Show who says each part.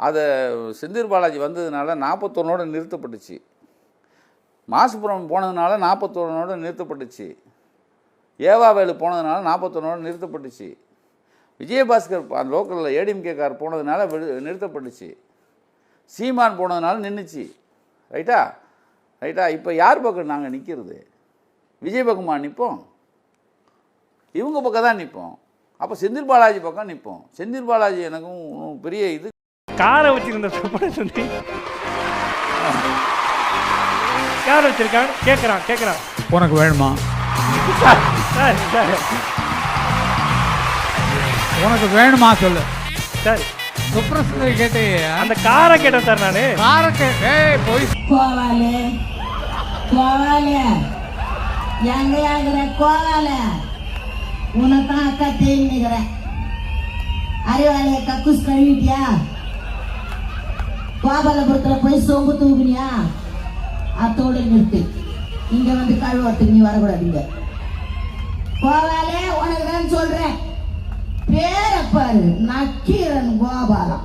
Speaker 1: அதை செந்தில் பாலாஜி வந்ததுனால 41ஓட நிறுத்தப்பட்டுச்சு. மாசுபுரம் போனதுனால 41ஓட நிறுத்தப்பட்டுச்சு. ஏவாவேலு போனதுனால 41ஓட நிறுத்தப்பட்டுச்சு. விஜயபாஸ்கர் அந்த லோக்கலில் ஏடிஎம்கே கார் போனதுனால நிறுத்தப்பட்டுச்சு. சீமான் போனதுனால நின்றுச்சு. ரைட்டா? இப்போ யார் பக்கம் நாங்கள் நிற்கிறது? விஜய் பக்கமாக நிற்போம்? இவங்க பக்கம் தான் நிற்போம். அப்போ செந்தில் பாலாஜி பக்கம் நிற்போம். செந்தில் பாலாஜி எனக்கும் பெரிய இது.
Speaker 2: காரை வச்சுருந்த சொல்லி கார் வச்சிருக்காங்க. கேட்குறான்
Speaker 3: உனக்கு வேணுமா?
Speaker 2: சார்
Speaker 3: உனக்கு வேணுமா சொல்லு.
Speaker 2: சார்
Speaker 3: சுப்ரசுந்தரி கேட்டு
Speaker 2: அந்த காரை கேட்டேன் சார். நான்
Speaker 3: காரை போய்
Speaker 4: கோவாலே எங்க கோவாலே உனத்தான் அக்கா தேடிக்கிறேன். அறிவாளிய கக்கூஸ் கழுவிட்டியா? கோபாலபுரத்தில் போய் சொம்பு தூக்குனியா? அத்தோடு நிறுத்து. இங்க வந்து கழுவத்துக்கு நீ வரக்கூடாதுங்க. கோவாலே உனக்கு தான் சொல்றேன். பேரை பாரு, நக்கீரன் கோபாலம்.